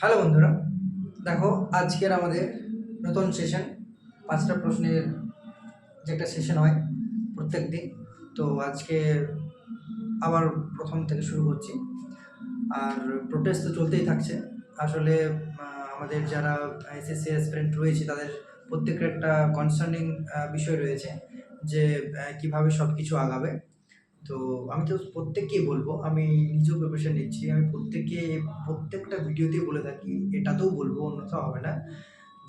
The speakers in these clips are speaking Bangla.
হ্যালো বন্ধুরা, দেখো আজকের আমাদের নতুন সেশন 5টা প্রশ্নের যে একটা সেশন হয় প্রত্যেক দিন। তো আজকে আবার প্রথম থেকে শুরু করছি। আর প্রোটেস্ট তো চলতেই থাকছে। আসলে আমাদের যারা এসএসসি অ্যাসপিরেন্ট রয়েছে তাদের প্রত্যেকের একটা কনসার্নিং বিষয় রয়েছে যে কিভাবে সব কিছু আগাবে। তো আমি তো প্রত্যেককেই বলবো, আমি নিজেও প্রিপারেশন নিচ্ছি, আমি প্রত্যেকটা ভিডিওতেই বলে থাকি, এটাতেও বলবো, অন্যথা হবে না,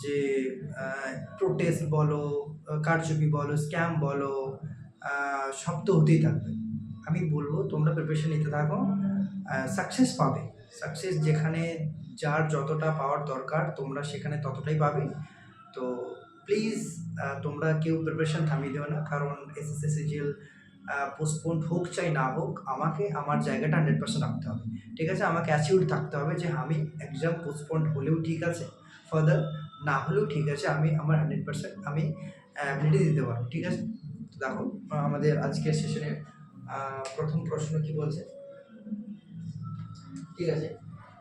যে প্রোটেস্ট বলো, কারচুপি বলো, স্ক্যাম বলো, সব তো হতেই থাকবে। আমি বলবো তোমরা প্রিপারেশন নিতে থাকো, সাকসেস পাবে। সাকসেস যেখানে যার যতটা পাওয়ার দরকার তোমরা সেখানে ততটাই পাবে। তো প্লিজ তোমরা কেউ প্রিপারেশন থামিয়ে দেবে না, কারণ এসএসসি সিজিএল পোস্টপোন্ড হোক চাই না হোক, আমাকে আমার জায়গাটা 100% রাখতে হবে। ঠিক আছে, আমাকে অ্যাচিউর থাকতে হবে যে আমি এক্সাম পোস্টপোন্ড হলেও ঠিক আছে, ফার্দার না হলেও ঠিক আছে, আমি আমার 100% আমি অ্যাবিলিটি দিতে পারবো। ঠিক আছে, তো দেখো আমাদের আজকের সেশনের প্রথম প্রশ্ন কি বলছে। ঠিক আছে,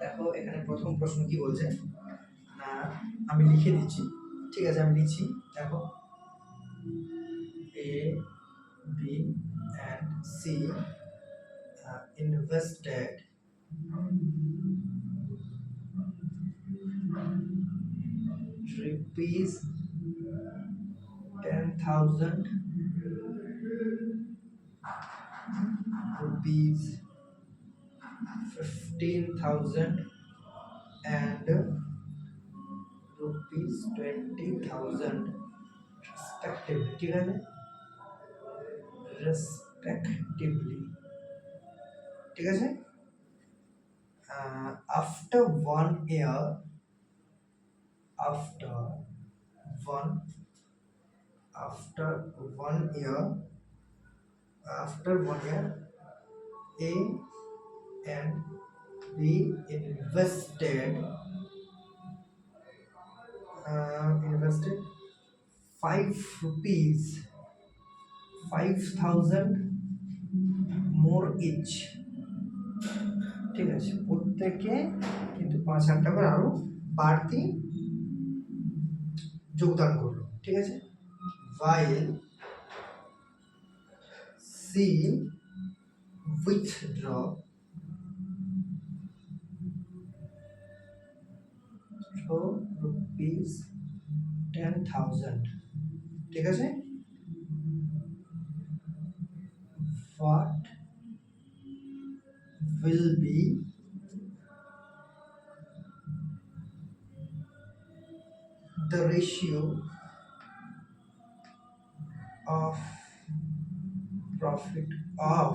দেখো এখানে প্রথম প্রশ্ন কি বলছে, আমি লিখে দিচ্ছি। ঠিক আছে, আমি লিখছি। দেখো, A, B and C invested rupees 10,000, rupees 15,000 and rupees 20,000 respectively. ঠিক আছে, respectively। ঠিক আছে, after 1 year, after one year, A and B invested 5,000 more each। ঠিক আছে, প্রত্যেকে কিন্তু 5,000 টাকা আরো বাড়তি যোগদান করলো। ঠিক আছে, while C withdraw rupees 10,000। ঠিক আছে, what will be the ratio of profit of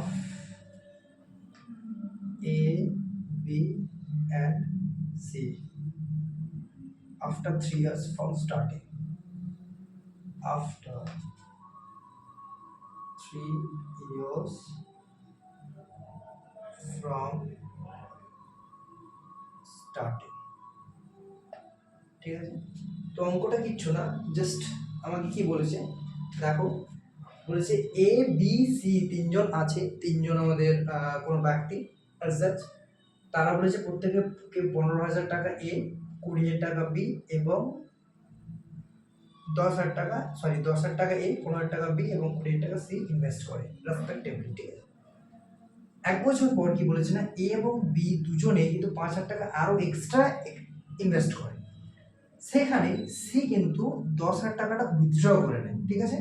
A, B and C after 3 years from starting? After 3 years from starting। ঠিক আছে, তো অঙ্কটা কিচ্ছু না, জাস্ট আমাকে কি বলেছে দেখো, বলেছে এ বি সি তিনজন আছে, তিনজন আমাদের কোনো ব্যক্তি সাচ, তারা বলেছে প্রত্যেকে 15,000 টাকা এ, 20,000 টাকা বি এবং 10,000 টাকা 10,000 টাকা এ, 15,000 টাকা বি এবং 20,000 টাকা সি ইনভেস্ট করে রেসপেক্টিভলি। ঠিক আছে, 1 বছর পর কি বলেছে না, এ এবং বি দুজনে কিন্তু 5,000 টাকা আরো এক্সট্রা ইনভেস্ট করে, সেখানে সি কিন্তু 10,000 টাকাটা উইথড্র করে নেয়। ঠিক আছে,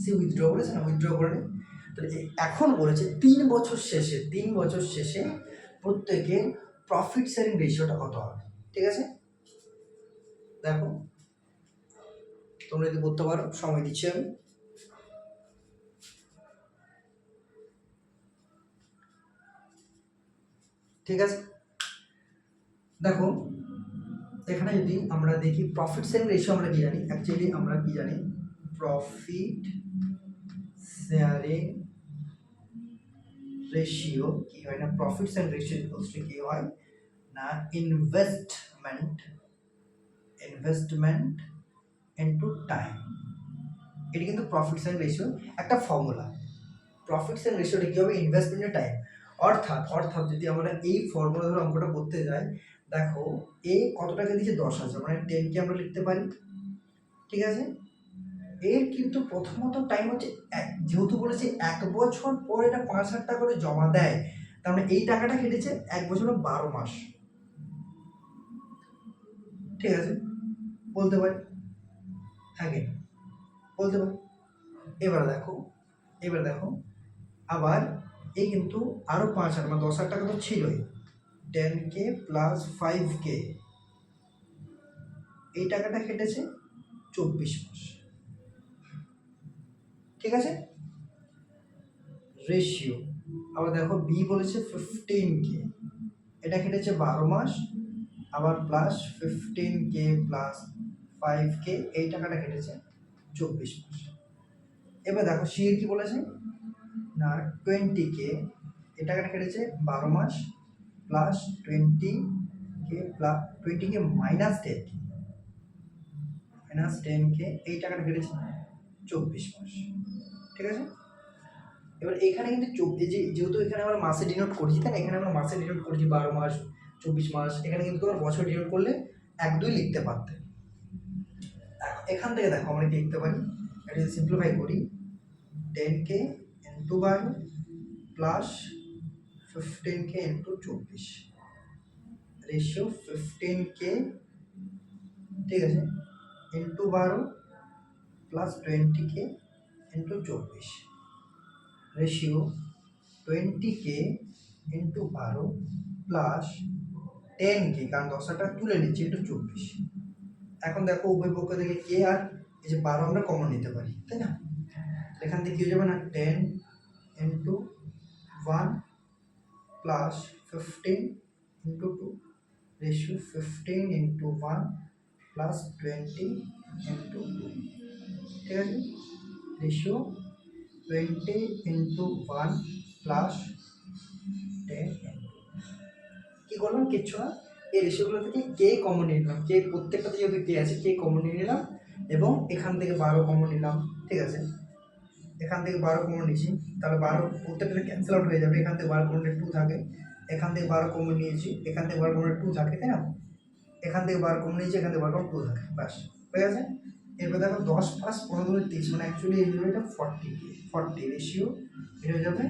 সি উইথড্র করেছে না, উইথড্র করে নেয়। তাহলে এখন বলেছে 3 বছর শেষে প্রত্যেকের প্রফিট শেয়ারিং রেশিওটা কত হবে। ঠিক আছে, দেখো তোমরা যদি করতে পারো, সময় দিচ্ছি আমি। ঠিক আছে, দেখো এখানে যদি আমরা দেখি প্রফিট শেয়ারিং রেশিও আমরা কি জানি, অ্যাকচুয়ালি আমরা কি জানি, প্রফিট শেয়ারিং রেশিও কি হয় না, profits and ratio equals to কি হয় না, ইনভেস্টমেন্ট ইনটু টাইম। এটা কিন্তু প্রফিটস এন্ড রেশিও একটা ফর্মুলা। প্রফিটস এন্ড রেশিওটা কি হবে, ইনভেস্টমেন্ট এর টাইম। অর্থাৎ যদি আমরা এই ফর্মুলা ধরে অঙ্কটা করতে যাই, দেখো এ কত টাকা দিয়েছে 10,000, মানে 10 কে আমরা লিখতে পারি, ঠিক আছে। এর কিন্তু প্রথমত টাইম হচ্ছে যেহেতু বলেছে 1 বছর পর এটা 5,000 টাকা করে জমা দেয়, তার মানে এই টাকাটা কেটেছে 1 বছরে 12 মাস, ঠিক আছে, বলতে পারি, আগে বলতে পারি। এবার দেখো আবার এই কিন্তু আরো 5,000 মানে 10,000 টাকা তো ছিলই, 10K প্লাস 5K, এই টাকাটা কেটেছে 24 মাস, ঠিক আছে। রেশিও আবার দেখো বি বলেছে 15K, এটা কেটেছে 12 মাস, আবার প্লাস 15K প্লাস 5K, এই টাকাটা কেটেছে 24 মাস। এবার দেখো সি এর কি বলেছে না 20K, এই টাকাটা কেটেছে 12 মাস plus 20K plus 20K minus 10K, এই টাকাটা কেটেছে 24 মাস, ঠিক আছে। এবার এখানে কিন্তু যেহেতু এখানে আমরা মাসে ডিনোট করছি, তাই না, এখানে আমরা মাসে ডিনোট করছি 12 মাস 24 মাস, এখানে কিন্তু তোমার বছর ডিনোট করলে 1-2 লিখতে পারতে। এখান থেকে দেখো আমরা কি লিখতে পারি, এটা যদি সিম্পলিফাই করি 10K into 12 plus 15K into 24, ratio 15K, ঠিক আছে, into 12 plus 20K into 24, ratio 20K into 12 plus 10K, কারণ 10,000 টাকা তুলে নিচ্ছি, ইন্টু 24। এখন দেখো উভয় পক্ষ থেকে কে আর এই যে 12 আমরা কমন নিতে পারি, তাই না, এখান থেকে কি হয়ে যাবে না 10 into 1 plus 15 into 2, ratio 15 into 1 plus 20 into 2, ঠিক আছে, রেশিও 20 ইন্টু 1 প্লাস 10 ইন্টু, কি করলাম কিচ্ছু না, এই রেশিওগুলো থেকে কে কমন নিয়ে নিলাম, কে প্রত্যেকটাতে যেহেতু কে আছে কে কমন নিয়ে নিলাম, এবং এখান থেকে 12 কমন নিলাম, ঠিক আছে, এখান থেকে 12 কমন নিয়েছি, তাহলে 12 প্রত্যেকটা ক্যান্সেল আউট হয়ে যাবে, এখান থেকে 12 কমন 2 থাকে, এখান থেকে 12 কমন নিয়েছি, এখান থেকে 12 কমন 2 থাকে, তাই না, এখান থেকে 12 কমন নিয়েছি, এখান থেকে 12 কমন 2 থাকে, ব্যাস হয়ে গেছে। এরপর দেখো 10 প্লাস 15 30, মানে অ্যাকচুয়ালি এই হলো এটা 40 রেশিও, এটা হয়ে যাবে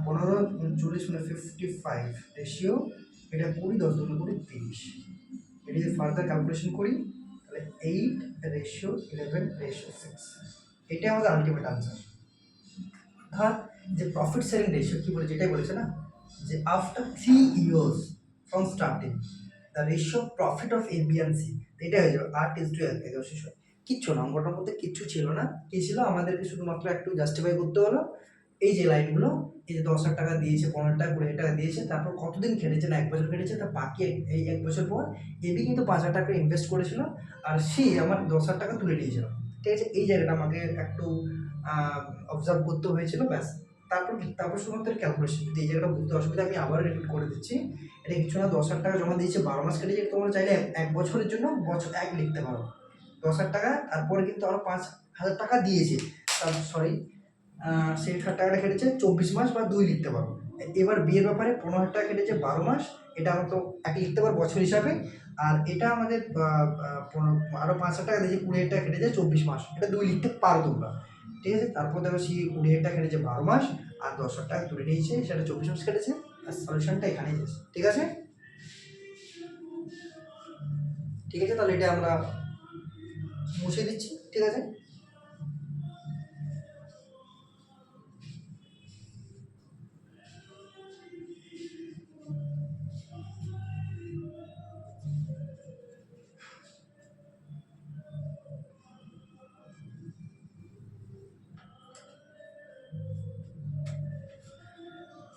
15 40 মানে 55 রেশিও, এটা 20 10 দুগুণ 30, এটা যদি ফার্দার ক্যালকুলেশন করি তাহলে 8:11:6, এটাই আমাদের আলটিমেট আনসার। ধর যে প্রফিট শেয়ারিং রেশিও কি বলে, যেটাই বলেছে না যে after 3 years from starting the ratio profit of A B and C, এটা হয়ে যাবে 8:11, কিচ্ছু না, অঙ্কটার মধ্যে কিচ্ছু ছিল না, কি ছিল আমাদেরকে শুধুমাত্র একটু জাস্টিফাই করতে হলো, এই যে লাইনগুলো, এই যে 10,000 টাকা দিয়েছে, 15 টাকা 20 টাকা দিয়েছে, তারপর কতদিন খেটেছে না 1 বছর খেটেছে, তার বাকি এই 1 বছর পর এবি কিন্তু 5,000 টাকা ইনভেস্ট করেছিল, আর সি আমার 10,000 টাকা তুলে নিয়েছিল, ঠিক আছে, এই জায়গাটা আমাকে একটু অবজার্ভ করতে হয়েছিল, ব্যাস। তারপর শুধুমাত্র ক্যালকুলেশন, যদি এই জায়গাটা বুঝতে অসুবিধা আমি আবার রিপিট করে দিচ্ছি, এটা কিছু না, 10,000 টাকা জমা দিয়েছে 12 মাস কেটেছে, তোমরা চাইলে 1 বছরের জন্য বছর 1 লিখতে পারো, 10,000 টাকা, তারপরে কিন্তু আরো 5,000 টাকা দিয়েছে, সরি সেই টাকাটা কেটেছে 24 মাস বা 2 লিখতে পারো। এবার বিয়ের ব্যাপারে 15,000 টাকা কেটেছে 12 মাস, এটা আমরা তো 1 লিখতে পারো বছর হিসাবে, আর এটা আমাদের আরো 5,000 টাকা দিয়েছে 20,000 টাকা কেটেছে 24 মাস, এটা 2 লিখতে পারো তোমরা, ঠিক আছে। তারপর দেখো সেই 20,000 টাকা কেটেছে 12 মাস, আর 10,000 টাকা তুলে নিয়েছে, সেটা 24 মাস কেটেছে, আর সলিউশনটা এখানেই শেষ, ঠিক আছে। ঠিক আছে, তাহলে এটা আমরা মুছে দিচ্ছি, ঠিক আছে।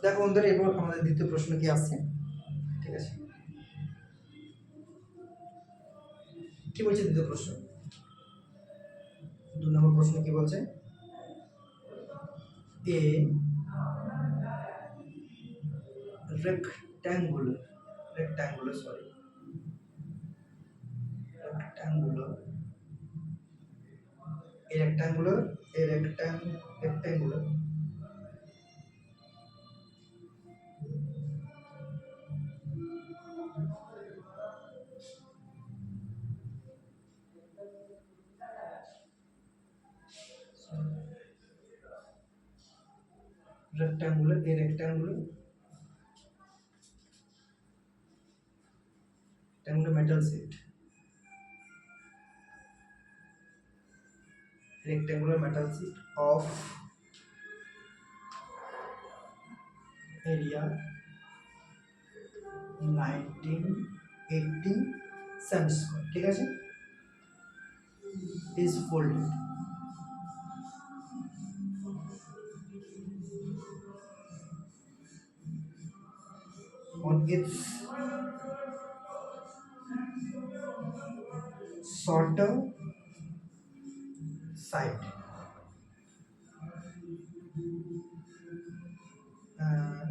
দেখো বন্ধুরা, এরপর আমাদের দ্বিতীয় প্রশ্ন কি আসছে, ঠিক আছে, কি বলছে দ্বিতীয় প্রশ্ন, 2 নম্বর প্রশ্ন কি বলছে, এ rectangular rectangular sorry rectangular a rectangular rectangular rectangular metal sheet of area 1980 semi square ঠিক আছে is folded on its shorter side uh,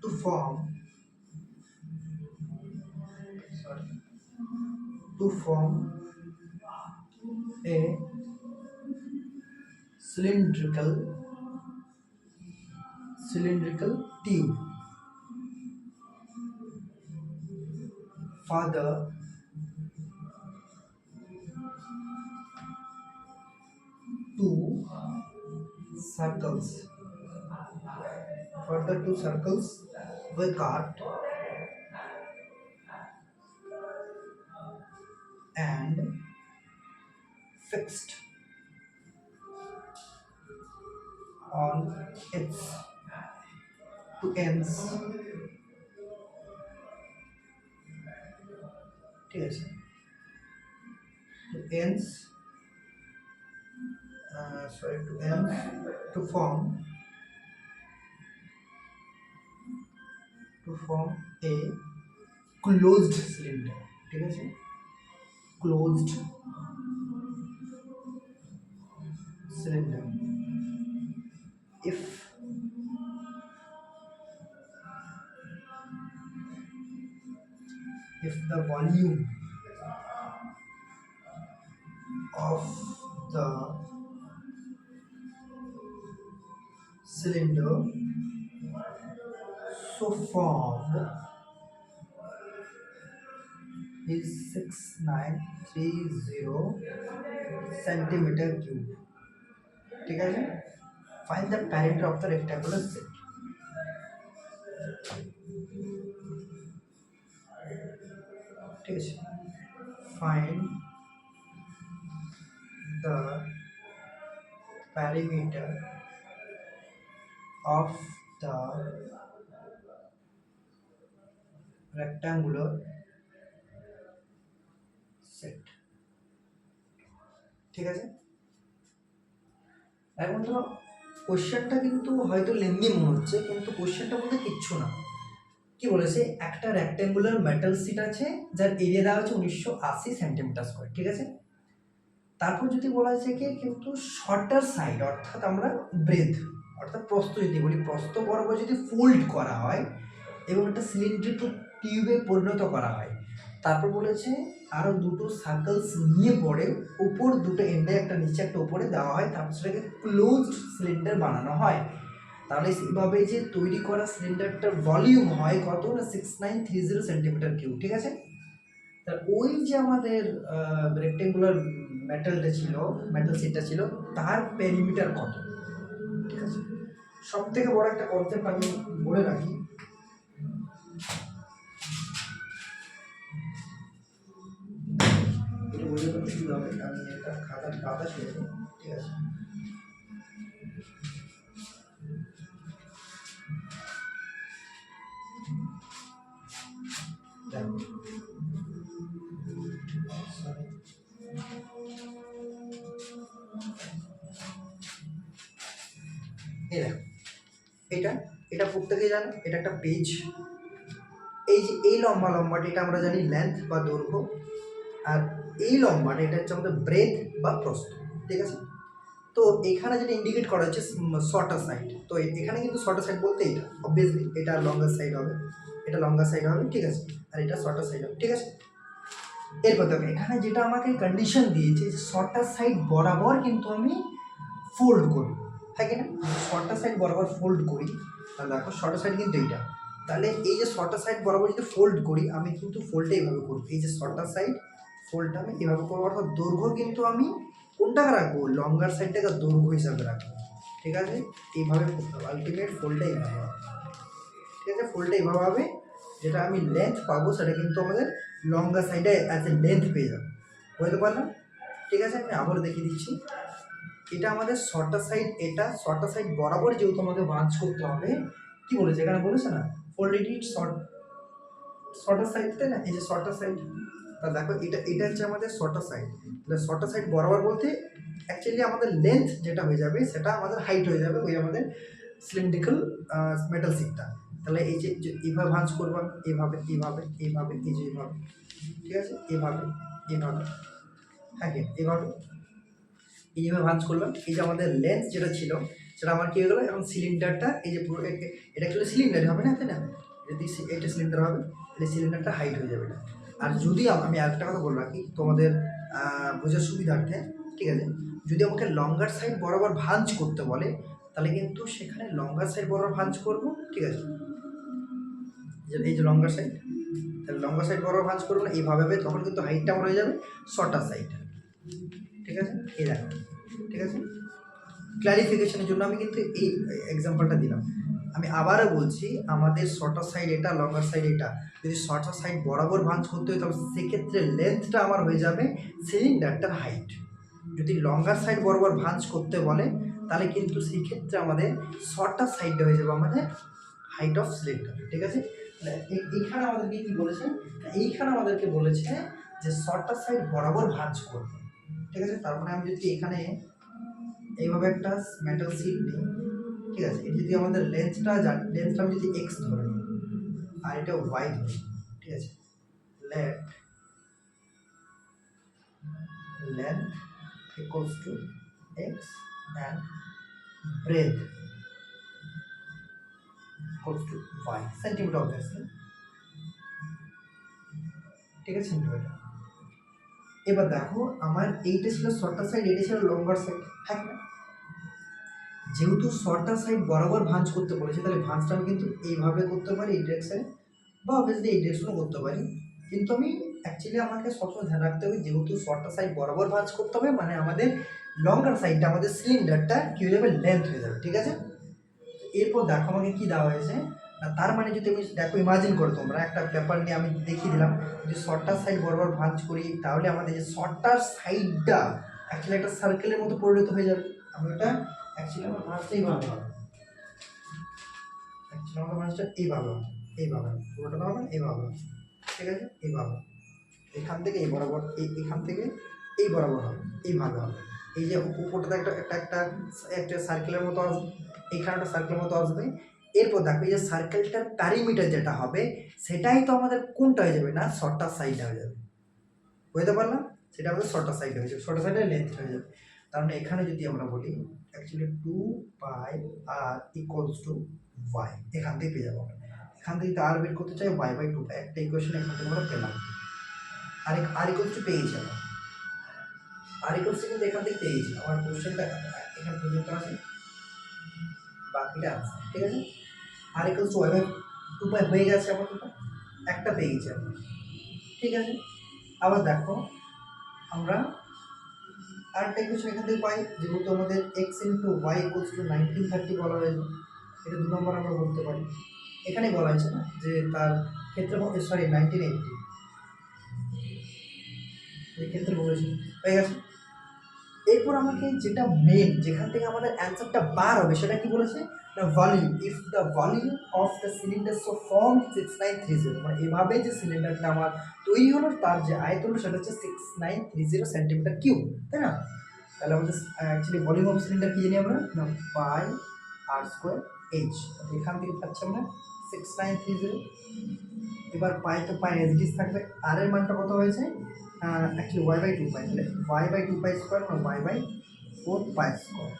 to form sorry to form a cylindrical tube. Further two circles were cut and fixed on its two ends ঠিক আছে two ends to form a closed cylinder ঠিক আছে closed cylinder if the volume of the cylinder so formed is 6930 centimeter cube ঠিক আছে find the perimeter of the rectangular sheet ঠিক আছে find the perimeter of the rectangular set ঠিক আছে এখন ধরো কোশ্চেনটা কিন্তু হয়তো লেন্দি মনে হচ্ছে কিন্তু কোশ্চেনটা বলতে কিচ্ছু না কি বলেছে একটা রেক্ট্যাঙ্গুলার মেটাল শীট আছে যার এরিয়া দেওয়া হচ্ছে 1980 সেন্টিমিটার স্কয়ার ঠিক আছে তারপর যদি বলা আছে কি কিন্তু শর্টার সাইড অর্থাৎ আমরা ব্রেথ অর্থাৎ প্রস্থ যদি বলি প্রস্থ বরাবর যদি ফোল্ড করা হয় এবং একটা সিলিন্ড্রিক্যাল টিউবে পরিণত করা হয় তারপর বলেছে আরো দুটো সার্কেলস নিয়ে পড়ে উপর দুটো এন্ডে একটা নিচে একটা উপরে দেওয়া হয় তারপর সেটাকে ক্লোজড সিলিন্ডার বানানো হয় তাহলে সেইভাবে যে তৈরি করা সিলিন্ডারটার ভলিউম হয় কত না 6930 সেন্টিমিটার কিউব ঠিক আছে তা ওই যে আমাদের রেক্টেঙ্গুলার মেটালটা ছিল মেটাল শিটটা ছিল তার পেরিমিটার কত ঠিক আছে সব থেকে বড় একটা কনসেপ্ট আমি বলে রাখি এটা বলে তো সুবিধা হবে আমি একটা খাতা ছিল ঠিক আছে এটা প্রত্যেকে জানো এটা একটা পেজ এই যে এই লম্বাটা এটা আমরা জানি লেন্থ বা দৈর্ঘ্য আর এই লম্বাটা এটা হচ্ছে আমাদের ব্রেথ বা প্রস্থ ঠিক আছে তো এখানে যেটা ইন্ডিকেট করা হচ্ছে শর্টার সাইড, তো এখানে কিন্তু শর্টার সাইড বলতে এটা অবভিয়াসলি এটা লঙ্গার সাইড হবে, এটা লঙ্গার সাইড হবে, ঠিক আছে, আর এটা শর্টার সাইড হবে, ঠিক আছে। এরপর দেখো এখানে যেটা আমাকে কন্ডিশন দিয়েছে যে শর্টার সাইড বরাবর কিন্তু আমি ফোল্ড করি, হ্যাঁ কি না, শর্টার সাইড বরাবর ফোল্ড করি, তাহলে দেখো শর্টার সাইড কিন্তু এইটা, তাহলে এই যে শর্টার সাইড বরাবর যদি ফোল্ড করি আমি কিন্তু ফোল্ডটা এইভাবে করবো, এই যে শর্টার সাইড ফোল্ডটা আমি এভাবে করবো, অর্থাৎ দৈর্ঘ্য কিন্তু আমি কোনটাকে রাখবো, লঙ্গার সাইডটাকে দৈর্ঘ্য হিসাবে রাখবো, ঠিক আছে, এইভাবে করতে হবে, আলটিমেট ফোল্ডটা এইভাবে হবে, ঠিক আছে, ফোল্ডটা এইভাবে হবে, যেটা আমি লেন্থ পাবো সেটা কিন্তু আমাদের লঙ্গার সাইডে অ্যাজ এ লেন্থ পেয়ে যাবো, বুঝতে পারলাম, ঠিক আছে। আমি আবার দেখিয়ে দিচ্ছি, এটা আমাদের শর্টার সাইড, এটা শর্টার সাইড বরাবর যেহেতু আমাদের ভাঁজ করতে হবে, কি বলেছে এখানে বলেছে না, ফোল্ডেড ইট শর্টার সাইড, তাই না, এই যে শর্টার সাইড, তা দেখো এটা হচ্ছে আমাদের শর্টার সাইড, তাহলে শর্টার সাইড বরাবর বলতে অ্যাকচুয়ালি আমাদের লেন্থ যেটা হয়ে যাবে সেটা আমাদের হাইট হয়ে যাবে ওই আমাদের সিলিন্ড্রিক্যাল মেটাল শিটটা, তাহলে এই যে এইভাবে ভাঁজ করবো, এইভাবে এইভাবে এইভাবে এই যে এইভাবে, ঠিক আছে, এইভাবে এইভাবে, হ্যাঁ এইভাবে এইভাবে ভাঁজ করলাম, এই যে আমাদের লেন্থ যেটা ছিল সেটা আমার কী হয়ে গেলো, এখন সিলিন্ডারটা এই যে পুরো এটা অ্যাকচুয়ালি সিলিন্ডারই হবে না, তাই না, যদি এটা সিলিন্ডার হবে তাহলে সিলিন্ডারটা হাইট হয়ে যাবে এটা। আর যদি আমি আরেকটা কথা বলে রাখি তোমাদের বোঝার সুবিধার্থে, ঠিক আছে, যদি আমাকে লঙ্গার সাইড বরাবর ভাঁজ করতে বলে তাহলে কিন্তু সেখানে লঙ্গার সাইড বরাবর ভাঁজ করবো, ঠিক আছে, এই যে লঙ্গার সাইড, তাহলে লঙ্গার সাইড বরাবর ভাঁজ করবো না, এইভাবে তখন কিন্তু হাইটটা আমার হয়ে যাবে শর্টার সাইড, ঠিক আছে, এই দেখো, ঠিক আছে, ক্লারিফিকেশনের জন্য আমি কিন্তু এই এক্সাম্পলটা দিলাম। আমি আবারও বলছি আমাদের শর্টার সাইড এটা, লঙ্গার সাইড এটা, যদি শর্টার সাইড বরাবর ভাঁজ করতে হয় তাহলে সেক্ষেত্রে লেন্থটা আমার হয়ে যাবে সিলিন্ডারটার হাইট, যদি লঙ্গার সাইড বরাবর ভাঁজ করতে বলে তাহলে কিন্তু সেই ক্ষেত্রে আমাদের শর্টার সাইডটা হয়ে যাবে আমাদের হাইট অফ সিলিন্ডার, ঠিক আছে। এইখানে আমাদেরকে কী বলেছে, এইখানে আমাদেরকে বলেছে যে শর্টার সাইড বরাবর ভাঁজ করবে, ঠিক আছে। তারপরে আমি যদি এখানে এইভাবে একটা মেটাল শিট নিই, ঠিক আছে, এটা যদি আমাদের লেন্থটা আমি যদি এক্স ধরি আর এটা ওয়াই ধরি, ঠিক আছে, length equals to X and breadth equals to Y, centimetre obviously, ঠিক আছে, সেন্টিমিটার। এবার দেখো আমার এইটা ছিল শর্টার সাইড, এটা ছিল লঙ্গার সাইড, হ্যাঁ না, যেহেতু শর্টার সাইড বরাবর ভাঁজ করতে বলেছে তাহলে ভাঁজটা আমি কিন্তু এইভাবে করতে পারি এই ডিরেকশনে, বা অবভিয়াসলি এই ডিরেকশনও করতে পারি, কিন্তু আমি অ্যাকচুয়ালি আমাকে সবসময় ধ্যান রাখতে হবে যেহেতু শর্টার সাইড বরাবর ভাঁজ করতে হবে মানে আমাদের লঙ্গার সাইডটা আমাদের সিলিন্ডারটা কী হয়ে যাবে, লেন্থ হয়ে যাবে, ঠিক আছে। এরপর দেখো আমাকে কী দেওয়া হয়েছে না, তার মানে যদি আমি দেখো ইমাজিন করো তোমরা একটা পেপার নিয়ে আমি দেখিয়ে দিলাম, যদি শর্টার সাইড বরাবর ভাঁজ করি তাহলে আমাদের যে শর্টার সাইডটা অ্যাকচুয়ালি একটা সার্কেলের মতো পরিণত হয়ে যাবে, আমি ওটা অ্যাকচুয়ালি আমার ভাঁজটা এইভাবে হবে, অ্যাকচুয়ালি আমার ভাঁজটা এইভাবে হবে, এইভাবে পুরোটা হবে এইভাবে, ঠিক আছে, এইভাবে এখান থেকে এই বরাবর, এখান থেকে এই বরাবর হবে, এইভাবে হবে, এই যে উপরটাতে একটা একটা একটা একটা সার্কেলের মতো আসবে, এইখানে একটা সার্কেলের মতো আসবে, এরপর দেখো এই যে সার্কেলটার প্যারিমিটার যেটা হবে সেটাই তো আমাদের কোনটা হয়ে যাবে না, শর্টার সাইডটা হয়ে যাবে, বুঝতে পারলাম, সেটা আমাদের শর্টার সাইড হয়ে যাবে, শর্টার সাইডের লেন্থ হয়ে যাবে। তার মানে এখানে যদি আমরা বলি actually 2πr equals to Y, এখান থেকে পেয়ে যাবো, এখান থেকে আর বের করতে চাই y/2 একটা ইকুয়েশন এখান থেকে আমরা পেলাম, আর ইকুয়ালস টু পেয়েছি আমরা, আর ইকুয়ালস টু কিন্তু এখান থেকে পেয়েছি, আমার কোশ্চেনটা এখানে পর্যন্ত আছে, বাকিটা আছে, ঠিক আছে, আর ইকুয়ালস টু y/2 হয়ে গেছে আমার, একটা পেয়ে গেছি আমরা, ঠিক আছে। আবার দেখো আমরা আরেকটা ইকুয়েশন এখান থেকে পাই, যেহেতু আমাদের X into Y equals to 1930 বলা হয়েছে, এটা 2 নম্বর আমরা বলতে পারি, এখানে বলা হয়েছে না যে তার ক্ষেত্রফল, সরি 1980 এই ক্ষেত্রে বলেছি, হয়ে গেছে। এরপর আমাকে যেটা মেন যেখান থেকে আমাদের অ্যান্সারটা বার হবে সেটা কি বলেছে না, volume, if the volume of the cylinder so form 6930, মানে এভাবে যে সিলিন্ডারটা আমার তৈরি হলো তার যে আয়তন সেটা হচ্ছে 6930 সেন্টিমিটার কিউব, তাই না। তাহলে আমাদের অ্যাকচুয়ালি ভলিউম অফ সিলিন্ডার কি জানি আমরা না, পাই আর স্কোয়ার এইচ, এখান থেকে পাচ্ছি আমরা 6930, এবার পাই তো পাই এস ডিস থাকবে, আর এর মানটা কত হয়েছে অ্যাকচুয়ালি y/2 পাই, তাহলে y/2 স্কোয়ার মানে y/2 4 পাই স্কোয়ার।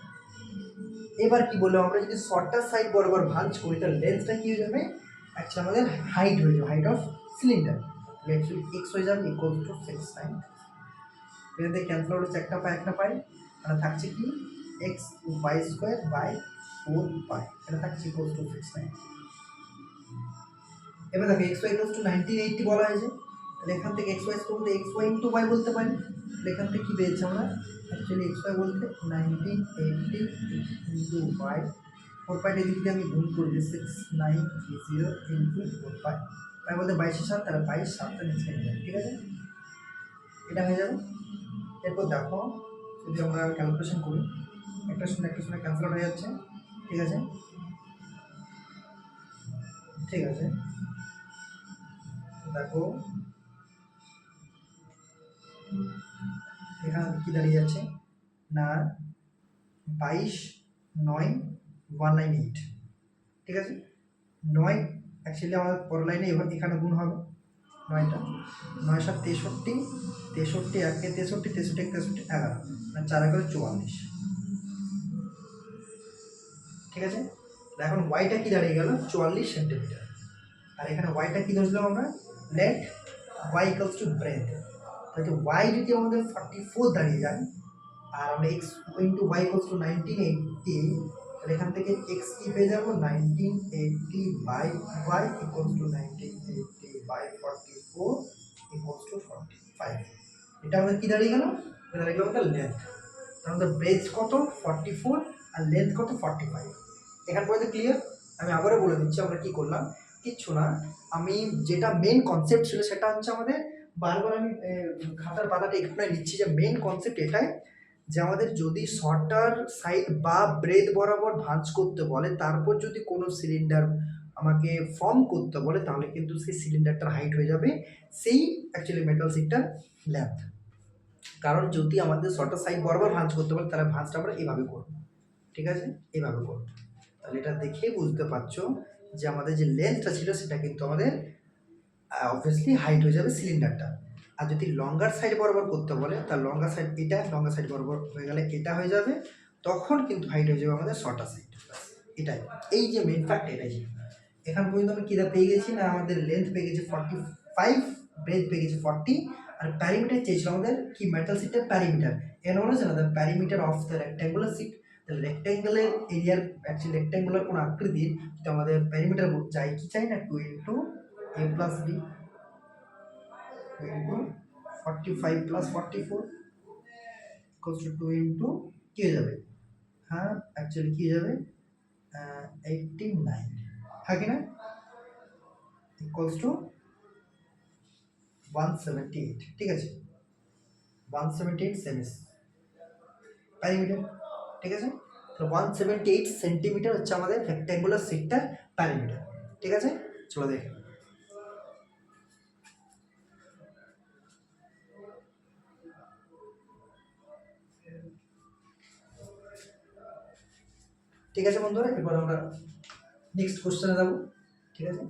এবার কি বললাম, আমরা যদি শর্টার সাইড বরাবর ভাঁজ করি তাহলে লেন্থটা কি হয়ে যাবে, অ্যাকচুয়ালি আমাদের হাইট হয়ে যাবে, height of cylinder. Actually x হয়ে যাবে ইকুয়াল টু 6 9। এখান থেকে ক্যান্সেল আউট হচ্ছে, একটা পাই একটা পাই, মানে থাকছে কি এক্স ওয়াই স্কোয়ার বাই 4 পাই, এটা থাকছে ইকুয়াল টু 6 9। এবার দেখো এক্স ওয়াই ইকুয়াল টু 1980 বলা হয়েছে, তাহলে এখান থেকে এক্স ওয়াই বলতে এক্স ওয়াই ইন্টু ওয়াই বলতে পারি। তাহলে এখান থেকে কী পেয়েছি আমরা, অ্যাকচুয়ালি এক্স ওয়াই বলতে 1980 ইন্টু ওয়াই, 4 পাইটা এদিকে আমি গুণ করি যে 6930 ইন্টু 4 পাই, পাই বলতে 22 7, তাহলে 22 7টা নিচে হয়ে যাবে, ঠিক আছে, এটা হয়ে যাবে। এরপর দেখো যদি আমরা ক্যালকুলেশন করি, একটা শূন্য ক্যান্সেল হয়ে যাচ্ছে, ঠিক আছে, ঠিক আছে। দেখো এখানে কি দাঁড়িয়ে যাচ্ছে না 22 9 198, ঠিক আছে। 9 অ্যাকচুয়ালি আমাদের পরের লাইনে এবার এখানে গুণ হবে, 9টা 9 7 63, 63 1 63, 63 63 11, মানে 4 11 44, ঠিক আছে। এখন ওয়াইটা কি দাঁড়িয়ে গেল 44 সেন্টিমিটার, আর এখানে ওয়াইটা কি ধরছিলাম আমরা, let Y equals to breadth, তাহলে ওয়াই যদি আমাদের 44 দাঁড়িয়ে যায় আর আমরা X into Y equals to 1980, তাহলে এখান থেকে এক্স কি পেয়ে যাবো 1980 by Y equals to 1980 by 44 equals to 45। এটা আমাদের কি দাঁড়িয়ে গেল, এটা দাঁড়িয়ে গেল আমাদের লেন্থ, তার আমাদের ব্রেথ কত 44 আর লেন্থ কত 45। এখান পর্যন্ত ক্লিয়ার। আমি আবারও বলে দিচ্ছি আমরা কি করলাম, কিচ্ছু না, আমি যেটা মেন কনসেপ্ট ছিল সেটা হচ্ছে আমাদের, বারবার আমি খাতার পাতাটা এখানে নিচ্ছি যে মেন কনসেপ্ট এটাই যে আমাদের যদি শর্টার সাইড বা ব্রেথ বরাবর ভাঁজ করতে বলে, তারপর যদি কোনো সিলিন্ডার আমাকে ফর্ম করতে বলে, তাহলে কিন্তু সেই সিলিন্ডারটার হাইট হয়ে যাবে সেই অ্যাকচুয়ালি মেটাল শিটটার লেন্থ। কারণ যদি আমাদের শর্টার সাইড বরাবর ভাঁজ করতে বলে তাহলে ভাঁজটা আমরা এভাবে করব, ঠিক আছে, এভাবে করব। তাহলে এটা দেখেই বুঝতে পারছো যে আমাদের যে লেন্থটা ছিল সেটা কিন্তু আমাদের অবভিয়াসলি হাইট হয়ে যাবে সিলিন্ডারটা। আর যদি লঙ্গার সাইড বরাবর করতে বলে তার লঙ্গার সাইড এটা, লঙ্গার সাইড বরাবর হয়ে গেলে এটা হয়ে যাবে, তখন কিন্তু হাইট হয়ে যাবে আমাদের শর্টার সাইড। এটাই, এই যে মেন ফ্যাক্ট এটাই। এখান পর্যন্ত আমি কীটা পেয়ে গেছি না, আমাদের লেন্থ পেয়ে গেছি 45, ব্রেথ পেয়ে গেছি 40, আর প্যারিমিটার চেয়েছিল আমাদের কি মেটাল সিটের প্যারিমিটার। এর মনে হচ্ছে না the perimeter of the rectangular sheet, তাহলে রেক্ট্যাঙ্গেলের এরিয়ার অ্যাকচুয়ালি রেক্ট্যাঙ্গুলার কোনো আকৃতির তো আমাদের প্যারিমিটার চাই কি চাই না 2 into a plus b into 45 plus 44 equals two 2 into কি হয়ে যাবে, হ্যাঁ অ্যাকচুয়ালি কি হয়ে যাবে 89, হ্যাঁ কি না, ইকুয়ালস টু 178, ঠিক আছে, 178 সেমিস প্যারিমিটার, ঠিক আছে। তো 178 সেন্টিমিটার হচ্ছে আমাদের রেক্ট্যাঙ্গুলার সিটটার প্যারিমিটার, ঠিক আছে। চলো দেখে, ঠিক আছে বন্ধুরা, এবার আমরা নেক্সট কোশ্চেনে যাবো, ঠিক আছে।